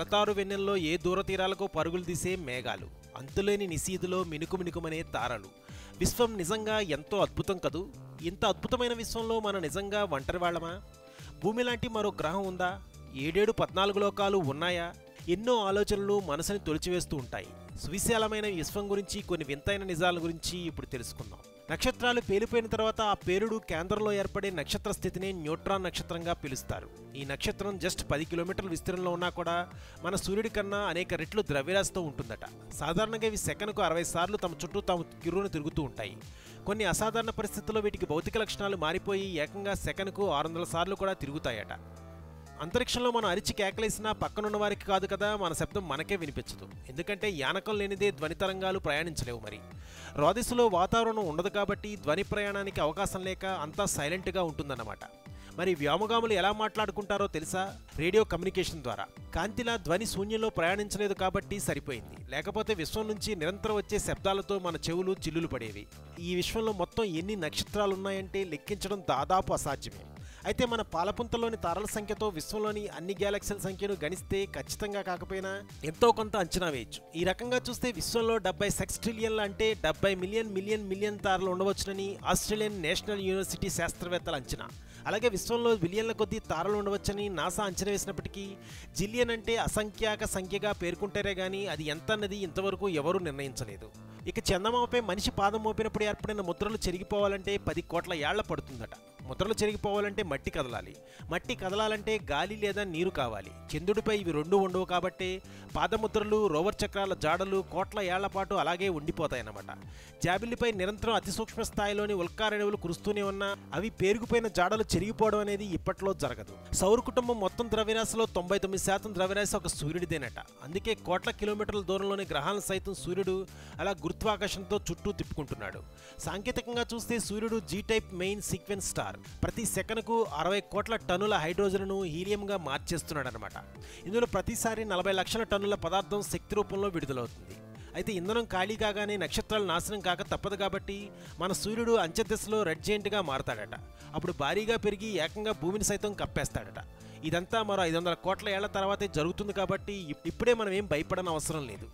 జలతారు వెన్నెల్లో ఏ దూరతీరాలకో పరుగులు తీసే మేఘాలు, అంతులేని నిశీధిలో మినుకుమినుకుమనే తారలు. విశ్వం నిజంగా ఎంతో అద్భుతం కదూ. ఇంత అద్భుతమైన విశ్వంలో మనం నిజంగా ఒంటరివాళ్లమా? భూమి లాంటి మరో గ్రహం ఉందా? 14 లోకాలు ఉన్నాయా? ఎన్నో ఆలోచనలు మనసుని తొలిచివేస్తూ ఉంటాయి. సువిశాలమైన విశ్వం గురించి, కొన్ని వింతైన నిజాల గురించి ఇప్పుడు తెలుసుకుందాం. నక్షత్రాలు పేలిపోయిన తర్వాత ఆ పేలుడు కేంద్రంలో ఏర్పడే నక్షత్ర స్థితిని న్యూట్రాన్ నక్షత్రంగా పిలుస్తారు. ఈ నక్షత్రం జస్ట్ 10 కిలోమీటర్ల విస్తీర్ణంలో ఉన్నా కూడా మన సూర్యుడి కన్నా అనేక రెట్లు ద్రవ్యరాశితో ఉంటుందట. సాధారణంగా ఇవి సెకనుకు 60 సార్లు తమ చుట్టూ తాము కిరువును తిరుగుతూ ఉంటాయి. కొన్ని అసాధారణ పరిస్థితుల్లో వీటికి భౌతిక లక్షణాలు మారిపోయి ఏకంగా సెకనుకు 600 సార్లు కూడా తిరుగుతాయట. అంతరిక్షంలో మనం అరిచి కేకలేసినా పక్కనున్న వారికి కాదు కదా, మన శబ్దం మనకే వినిపించదు. ఎందుకంటే యానకం లేనిదే ధ్వని తరంగాలు ప్రయాణించలేవు. మరి రోదిస్సులో వాతావరణం ఉండదు కాబట్టి ధ్వని ప్రయాణానికి అవకాశం లేక అంతా సైలెంట్గా ఉంటుందన్నమాట. మరి వ్యోమగాములు ఎలా మాట్లాడుకుంటారో తెలుసా? రేడియో కమ్యూనికేషన్ ద్వారా. కాంతిలా ధ్వని శూన్యంలో ప్రయాణించలేదు కాబట్టి సరిపోయింది. లేకపోతే విశ్వం నుంచి నిరంతరం వచ్చే శబ్దాలతో మన చెవులు చిల్లులు పడేవి. ఈ విశ్వంలో మొత్తం ఎన్ని నక్షత్రాలున్నాయంటే లెక్కించడం దాదాపు అసాధ్యమే. అయితే మన పాలపుంతలోని తారల సంఖ్యతో విశ్వంలోని అన్ని గ్యాలక్సీల సంఖ్యను గణిస్తే ఖచ్చితంగా కాకపోయినా ఎంతో కొంత అంచనా వేయచ్చు. ఈ రకంగా చూస్తే విశ్వంలో 70 సెక్స్ట్రిలియన్ల అంటే 70 మిలియన్ తారలు ఉండవచ్చునని ఆస్ట్రేలియన్ నేషనల్ యూనివర్సిటీ శాస్త్రవేత్తల అంచనా. అలాగే విశ్వంలో బిలియన్ల కొద్దీ తారలు ఉండవచ్చని నాసా అంచనా వేసినప్పటికీ జిలియన్ అంటే అసంఖ్యాక సంఖ్యగా పేర్కొంటారే గానీ అది ఎంత అన్నది ఇంతవరకు ఎవరూ నిర్ణయించలేదు. ఇక చందమామపై మనిషి పాదం మోపినప్పుడు ఏర్పడిన ముద్రలు చెరిగిపోవాలంటే 10 కోట్ల ఏళ్ల పడుతుందట. ముద్రలు చెరిగిపోవాలంటే మట్టి కదలాలి. మట్టి కదలాలంటే గాలి లేదా నీరు కావాలి. చంద్రుడిపై ఇవి రెండూ ఉండవు కాబట్టి పాదముద్రలు, రోవర్ చక్రాల జాడలు కోట్ల ఏళ్ల పాటు అలాగే ఉండిపోతాయన్నమాట. జాబిల్లిపై నిరంతరం అతి సూక్ష్మ స్థాయిలోని ఉల్కారేణువులు కురుస్తూనే ఉన్నా అవి పేరుకుపోయిన జాడలు చెరిగిపోవడం అనేది ఇప్పట్లో జరగదు. సౌర కుటుంబం మొత్తం ద్రవ్యరాశిలో 99% ద్రవ్యరాశి ఒక సూర్యుడిదేనట. అందుకే కోట్ల కిలోమీటర్ల దూరంలోని గ్రహాలను సైతం సూర్యుడు అలా గురుత్వాకర్షణతో చుట్టూ తిప్పుకుంటున్నాడు. సాంకేతికంగా చూస్తే సూర్యుడు G-టైప్ మెయిన్ సీక్వెన్స్ స్టార్. ప్రతి సెకనుకు 60 కోట్ల టన్నుల హైడ్రోజన్ను హీలియంగా మార్చేస్తున్నాడనమాట. ఇందులో ప్రతిసారి 40 లక్షల టన్నుల పదార్థం శక్తి రూపంలో విడుదలవుతుంది. అయితే ఇంధనం ఖాళీ కాగానే నక్షత్రాలు నాశనం కాక తప్పదు కాబట్టి మన సూర్యుడు అంచెదశలో రెడ్ జెయింట్గా మారతాడట. అప్పుడు భారీగా పెరిగి ఏకంగా భూమిని సైతం కప్పేస్తాడట. ఇదంతా మరో 500 కోట్ల ఏళ్ల తర్వాతే జరుగుతుంది కాబట్టి ఇప్పుడే మనం ఏం భయపడని అవసరం లేదు.